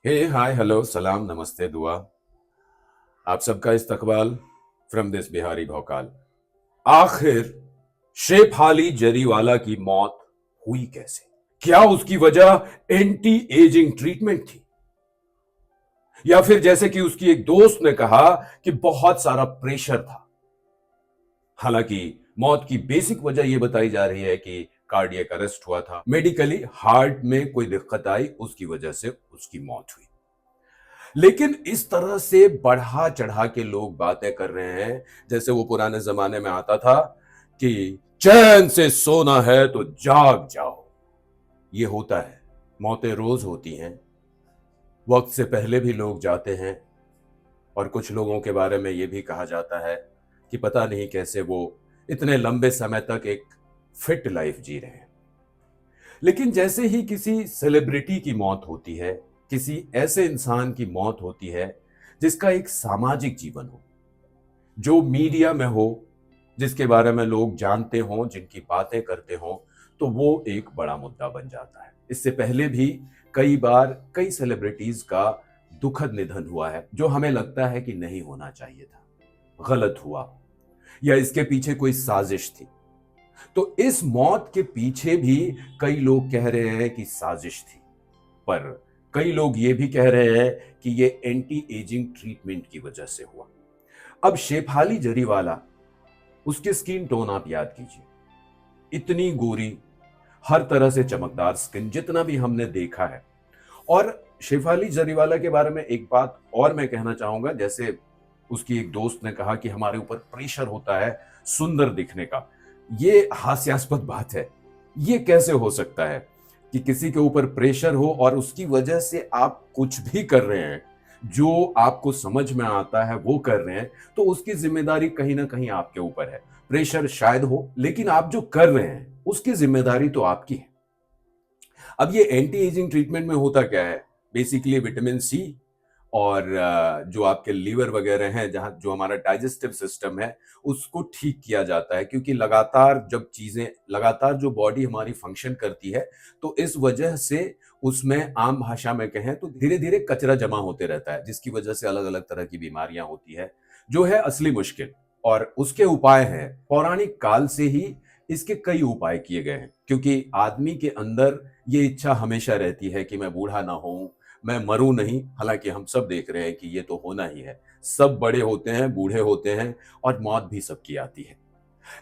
हे hi hello सलाम नमस्ते दुआ। आप सबका इस्तकबाल फ्रॉम दिस बिहारी भौकाल। आखिर शेफाली जरीवाला की मौत हुई कैसे? क्या उसकी वजह एंटी एजिंग ट्रीटमेंट थी, या फिर जैसे कि उसकी एक दोस्त ने कहा कि बहुत सारा प्रेशर था? हालांकि मौत की बेसिक वजह यह बताई जा रही है कि कार्डियक अरेस्ट हुआ था, मेडिकली हार्ट में कोई दिक्कत आई, उसकी वजह से उसकी मौत हुई। लेकिन इस तरह से बढ़ा चढ़ा के लोग बातें कर रहे हैं जैसे वो पुराने जमाने में आता था कि चैन से सोना है तो जाग जाओ। ये होता है, मौतें रोज होती हैं, वक्त से पहले भी लोग जाते हैं। और कुछ लोगों के बारे में ये भी कहा जाता है कि पता नहीं कैसे वो इतने लंबे समय तक एक फिट लाइफ जी रहे हैं। लेकिन जैसे ही किसी सेलिब्रिटी की मौत होती है, किसी ऐसे इंसान की मौत होती है जिसका एक सामाजिक जीवन हो, जो मीडिया में हो, जिसके बारे में लोग जानते हों, जिनकी बातें करते हों, तो वो एक बड़ा मुद्दा बन जाता है। इससे पहले भी कई बार कई सेलिब्रिटीज का दुखद निधन हुआ है, जो हमें लगता है कि नहीं होना चाहिए था, गलत हुआ, या इसके पीछे कोई साजिश थी। तो इस मौत के पीछे भी कई लोग कह रहे हैं कि साजिश थी, पर कई लोग ये भी कह रहे हैं कि ये एंटी एजिंग ट्रीटमेंट की वजह से हुआ। अब शेफाली जरीवाला, उसके स्किन टोन आप याद कीजिए, इतनी गोरी, हर तरह से चमकदार स्किन जितना भी हमने देखा है। और शेफाली जरीवाला के बारे में एक बात और मैं कहना चाहूंगा, जैसे उसकी एक दोस्त ने कहा कि हमारे ऊपर प्रेशर होता है सुंदर दिखने का। ये हास्यास्पद बात है। ये कैसे हो सकता है कि किसी के ऊपर प्रेशर हो और उसकी वजह से आप कुछ भी कर रहे हैं, जो आपको समझ में आता है वो कर रहे हैं, तो उसकी जिम्मेदारी कहीं ना कहीं आपके ऊपर है। प्रेशर शायद हो, लेकिन आप जो कर रहे हैं उसकी जिम्मेदारी तो आपकी है। अब ये एंटी एजिंग ट्रीटमेंट में होता क्या है? बेसिकली विटामिन सी और जो आपके लीवर वगैरह हैं, जहाँ जो हमारा डाइजेस्टिव सिस्टम है, उसको ठीक किया जाता है। क्योंकि लगातार जब चीजें, लगातार जो बॉडी हमारी फंक्शन करती है, तो इस वजह से उसमें आम भाषा में कहें तो धीरे धीरे कचरा जमा होते रहता है, जिसकी वजह से अलग अलग तरह की बीमारियां होती है, जो है असली मुश्किल। और उसके उपाय हैं, पौराणिक काल से ही इसके कई उपाय किए गए हैं। क्योंकि आदमी के अंदर ये इच्छा हमेशा रहती है कि मैं बूढ़ा ना हूं, मैं मरूं नहीं। हालांकि हम सब देख रहे हैं कि ये तो होना ही है, सब बड़े होते हैं, बूढ़े होते हैं, और मौत भी सबकी आती है।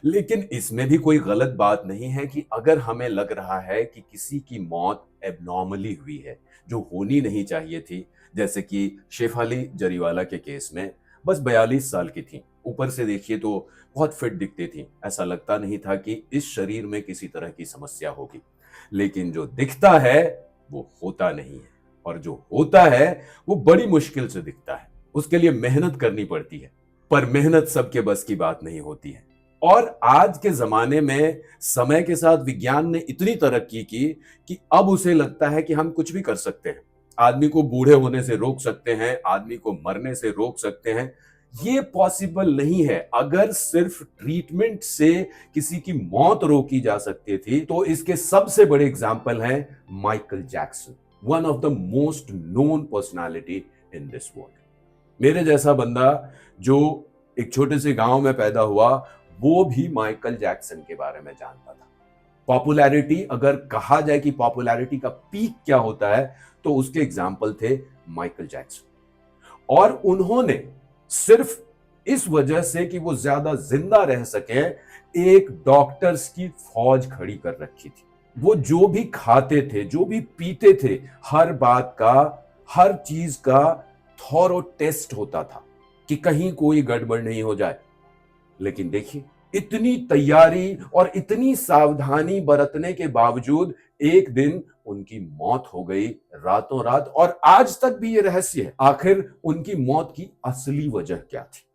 लेकिन इसमें भी कोई गलत बात नहीं है कि अगर हमें लग रहा है कि किसी की मौत एबनॉर्मली हुई है, जो होनी नहीं चाहिए थी, जैसे कि शेफाली जरीवाला के केस में बस 42 साल की थी, ऊपर से देखिए तो बहुत फिट दिखती थी, ऐसा लगता नहीं था कि इस शरीर में किसी तरह की समस्या होगी। लेकिन जो दिखता है वो होता नहीं है, और जो होता है वो बड़ी मुश्किल से दिखता है। उसके लिए मेहनत करनी पड़ती है, पर मेहनत सबके बस की बात नहीं होती है। और आज के जमाने में समय के साथ विज्ञान ने इतनी तरक्की की कि अब उसे लगता है कि हम कुछ भी कर सकते हैं। आदमी को बूढ़े होने से रोक सकते हैं, आदमी को मरने से रोक सकते हैं। ये पॉसिबल नहीं है। अगर सिर्फ ट्रीटमेंट से किसी की मौत रोकी जा सकती थी, तो इसके सबसे बड़े एग्जाम्पल हैं Michael Jackson, one of the most known personality in this world. मेरे जैसा बंदा जो एक छोटे से गांव में पैदा हुआ, वो भी माइकल जैक्सन के बारे में जानता था। पॉपुलैरिटी, अगर कहा जाए कि पॉपुलैरिटी का पीक क्या होता है, तो उसके एग्जाम्पल थे माइकल जैक्सन। और उन्होंने सिर्फ इस वजह से कि वो ज्यादा जिंदा रह सके, एक डॉक्टर्स की फौज खड़ी कर रखी थी। वो जो भी खाते थे, जो भी पीते थे, हर बात का, हर चीज का थॉरो टेस्ट होता था कि कहीं कोई गड़बड़ नहीं हो जाए। लेकिन देखिए, इतनी तैयारी और इतनी सावधानी बरतने के बावजूद एक दिन उनकी मौत हो गई, रातों रात। और आज तक भी ये रहस्य है, आखिर उनकी मौत की असली वजह क्या थी।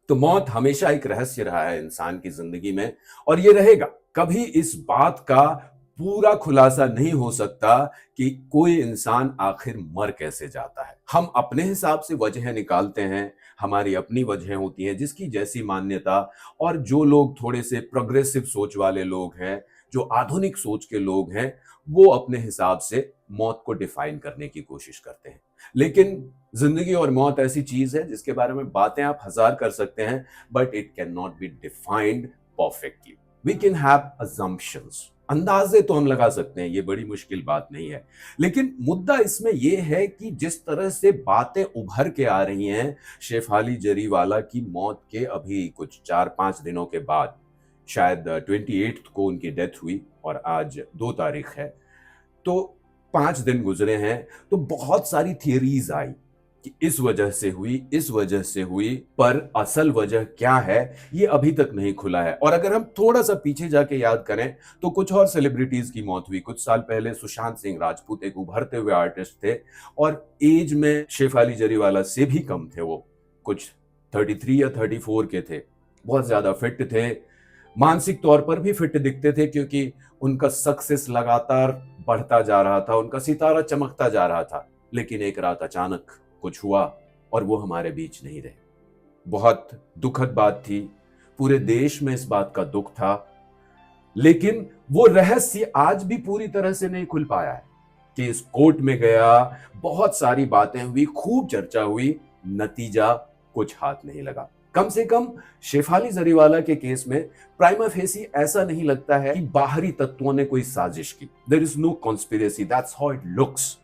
तो मौत हमेशा एक रहस्य रहा है इंसान की जिंदगी में, और ये रहेगा। कभी इस बात का पूरा खुलासा नहीं हो सकता कि कोई इंसान आखिर मर कैसे जाता है। हम अपने हिसाब से वजह निकालते हैं, हमारी अपनी वजह होती है, जिसकी जैसी मान्यता। और जो लोग थोड़े से प्रोग्रेसिव सोच वाले लोग हैं, जो आधुनिक सोच के लोग हैं वो अपने हिसाब से मौत को डिफाइन करने की कोशिश करते हैं। लेकिन जिंदगी और मौत ऐसी चीज है जिसके बारे में बातें आप हजार कर सकते हैं, but it can not be defined perfectly. We can have assumptions, अंदाजे तो हम लगा सकते हैं, ये बड़ी मुश्किल बात नहीं है। लेकिन मुद्दा इसमें यह है कि जिस तरह से बातें उभर के आ रही हैं शेफाली जरीवाला की मौत के अभी कुछ 4-5 दिनों के बाद, शायद 28 को उनकी डेथ हुई और आज 2 तारीख है, तो 5 दिन गुजरे हैं, तो बहुत सारी थियरीज आई कि इस वजह से हुई, इस वजह से हुई, पर असल वजह क्या है ये अभी तक नहीं खुला है। और अगर हम थोड़ा सा पीछे जाके याद करें तो कुछ और सेलिब्रिटीज की मौत हुई। कुछ साल पहले सुशांत सिंह राजपूत एक उभरते हुए आर्टिस्ट थे और एज में शेफाली जरीवाला से भी कम थे। वो कुछ 33 या 34 के थे, बहुत ज्यादा फिट थे, मानसिक तौर पर भी फिट दिखते थे क्योंकि उनका सक्सेस लगातार बढ़ता जा रहा था, उनका सितारा चमकता जा रहा था। लेकिन एक रात अचानक कुछ हुआ और वो हमारे बीच नहीं रहे। बहुत दुखद बात थी, पूरे देश में इस बात का दुख था, लेकिन वो रहस्य आज भी पूरी तरह से नहीं खुल पाया है। केस कोर्ट में गया, बहुत सारी बातें हुई, खूब चर्चा हुई, नतीजा कुछ हाथ नहीं लगा। कम से कम शेफाली जरीवाला के केस में प्राइमा फेसी ऐसा नहीं लगता है कि बाहरी तत्वों ने कोई साजिश की। There is no conspiracy, that's how it looks.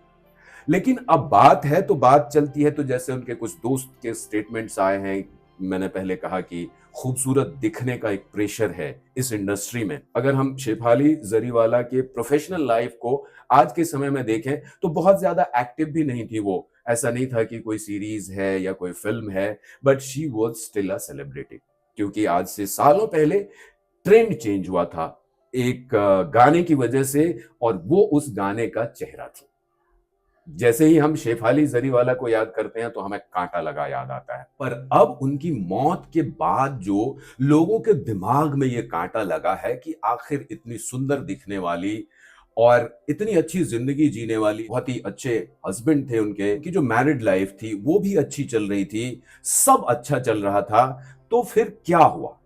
लेकिन अब बात है तो बात चलती है, तो जैसे उनके कुछ दोस्त के स्टेटमेंट्स आए हैं, मैंने पहले कहा कि खूबसूरत दिखने का एक प्रेशर है इस इंडस्ट्री में। अगर हम शेफाली जरीवाला के प्रोफेशनल लाइफ को आज के समय में देखें तो बहुत ज्यादा एक्टिव भी नहीं थी वो। ऐसा नहीं था कि कोई सीरीज है या कोई फिल्म है, but she was still a celebrity. क्योंकि आज से सालों पहले ट्रेंड चेंज हुआ था एक गाने की वजह से, और वो उस गाने का चेहरा थी। जैसे ही हम शेफाली जरीवाला को याद करते हैं तो हमें कांटा लगा याद आता है, पर अब उनकी मौत के बाद जो लोगों के दिमाग में ये कांटा लगा है कि आखिर इतनी सुंदर दिखने वाली और इतनी अच्छी जिंदगी जीने वाली, बहुत ही अच्छे हस्बैंड थे उनके, कि जो मैरिड लाइफ थी वो भी अच्छी चल रही थी, सब अच्छा चल रहा था, तो फिर क्या हुआ?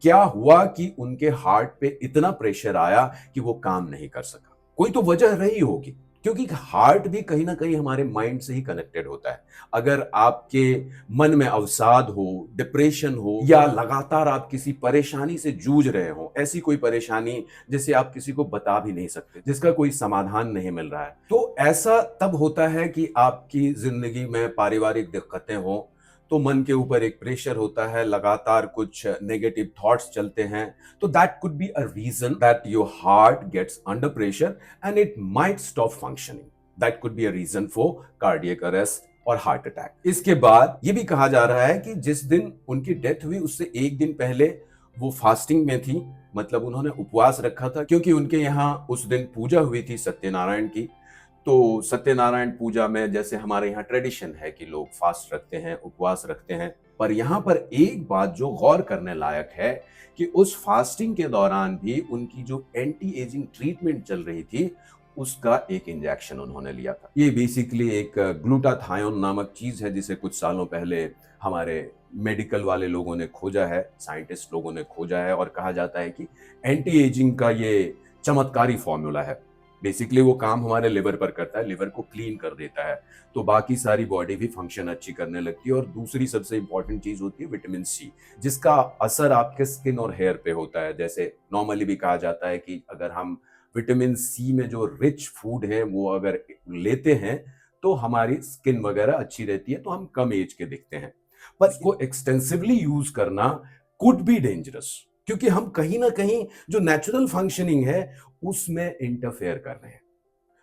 क्या हुआ कि उनके हार्ट पे इतना प्रेशर आया कि वो काम नहीं कर सका? कोई तो वजह रही होगी, क्योंकि हार्ट भी कहीं ना कहीं हमारे माइंड से ही कनेक्टेड होता है। अगर आपके मन में अवसाद हो, डिप्रेशन हो, या लगातार आप किसी परेशानी से जूझ रहे हो, ऐसी कोई परेशानी जिसे आप किसी को बता भी नहीं सकते, जिसका कोई समाधान नहीं मिल रहा है, तो ऐसा तब होता है कि आपकी जिंदगी में पारिवारिक दिक्कतें हो, तो मन के ऊपर एक प्रेशर होता है, लगातार कुछ नेगेटिव थॉट्स चलते हैं, तो that could be a reason that your heart gets under pressure and it might stop functioning. That could be a reason for cardiac arrest और हार्ट अटैक। इसके बाद ये भी कहा जा रहा है कि जिस दिन उनकी डेथ हुई उससे एक दिन पहले वो फास्टिंग में थी, मतलब उन्होंने उपवास रखा था, क्योंकि उनके यहाँ उस दिन पूजा हुई थी सत्यनारायण की। तो सत्यनारायण पूजा में जैसे हमारे यहाँ ट्रेडिशन है कि लोग फास्ट रखते हैं, उपवास रखते हैं, पर यहाँ पर एक बात जो गौर करने लायक है कि उस फास्टिंग के दौरान भी उनकी जो एंटी एजिंग ट्रीटमेंट चल रही थी उसका एक इंजेक्शन उन्होंने लिया था। ये बेसिकली एक ग्लूटाथायोन नामक चीज है जिसे कुछ सालों पहले हमारे मेडिकल वाले लोगों ने खोजा है, साइंटिस्ट लोगों ने खोजा है, और कहा जाता है कि एंटी एजिंग का ये चमत्कारी फॉर्मूला है। बेसिकली वो काम हमारे लिवर पर करता है, लिवर को क्लीन कर देता है, तो बाकी सारी बॉडी भी फंक्शन अच्छी करने लगती है। और दूसरी सबसे इंपॉर्टेंट चीज होती है विटामिन सी, जिसका असर आपके स्किन और हेयर पे होता है। जैसे नॉर्मली भी कहा जाता है कि अगर हम विटामिन सी में जो रिच फूड है वो अगर लेते हैं तो हमारी स्किन वगैरह अच्छी रहती है, तो हम कम एज के दिखते हैं। पर इसको एक्सटेंसिवली यूज करना कुड बी डेंजरस, क्योंकि हम कहीं ना कहीं जो नेचुरल फंक्शनिंग है उसमें इंटरफेयर कर रहे हैं।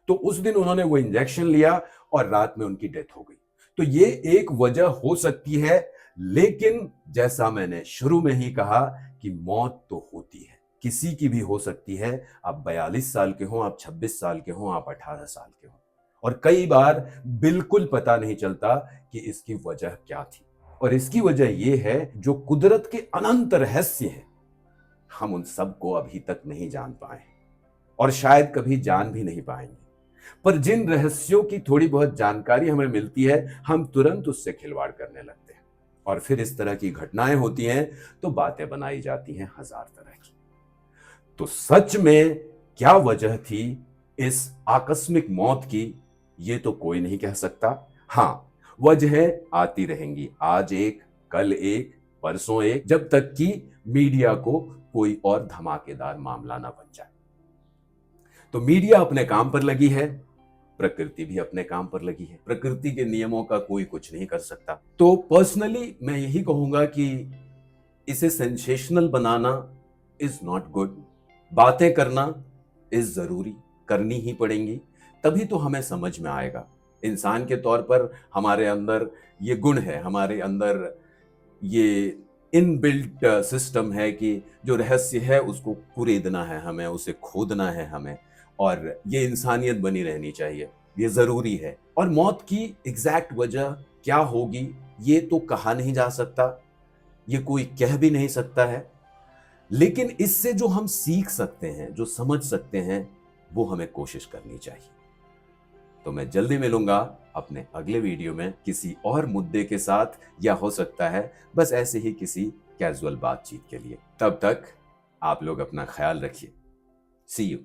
तो उस दिन उन्होंने वो इंजेक्शन लिया और रात में उनकी डेथ हो गई। तो ये एक वजह हो सकती है, लेकिन जैसा मैंने शुरू में ही कहा कि मौत तो होती है, किसी की भी हो सकती है। आप 42 साल के हो, आप 26 साल के हो, आप 18 साल के हो, और कई बार बिल्कुल पता नहीं चलता कि इसकी वजह क्या थी। और इसकी वजह यह है जो कुदरत के अनंत रहस्य हैं, हम उन सबको अभी तक नहीं जान पाए और शायद कभी जान भी नहीं पाएंगे। पर जिन रहस्यों की थोड़ी बहुत जानकारी हमें मिलती है, हम तुरंत उससे खिलवाड़ करने लगते हैं, और फिर इस तरह की घटनाएं होती हैं तो बातें बनाई जाती हैं हजार तरह की। तो सच में क्या वजह थी इस आकस्मिक मौत की, ये तो कोई नहीं कह सकता। हां, वजह आती रहेंगी, आज एक, कल एक, परसों एक, जब तक कि मीडिया को कोई और धमाकेदार मामला ना बन जाए। तो मीडिया अपने काम पर लगी है, प्रकृति भी अपने काम पर लगी है। प्रकृति के नियमों का कोई कुछ नहीं कर सकता। तो पर्सनली मैं यही कहूंगा कि इसे sensational banana is not good. बातें करना इज जरूरी, करनी ही पड़ेंगी, तभी तो हमें समझ में आएगा। इंसान के तौर पर हमारे अंदर ये गुण है, हमारे अंदर ये इनबिल्ट सिस्टम है कि जो रहस्य है उसको कुरेदना है हमें, उसे खोदना है हमें, और ये इंसानियत बनी रहनी चाहिए, ये जरूरी है। और मौत की एग्जैक्ट वजह क्या होगी ये तो कहा नहीं जा सकता, ये कोई कह भी नहीं सकता है। लेकिन इससे जो हम सीख सकते हैं, जो समझ सकते हैं, वो हमें कोशिश करनी चाहिए। तो मैं जल्दी मिलूंगा अपने अगले वीडियो में किसी और मुद्दे के साथ, या हो सकता है बस ऐसे ही किसी कैजुअल बातचीत के लिए। तब तक आप लोग अपना ख्याल रखिए। सी यू।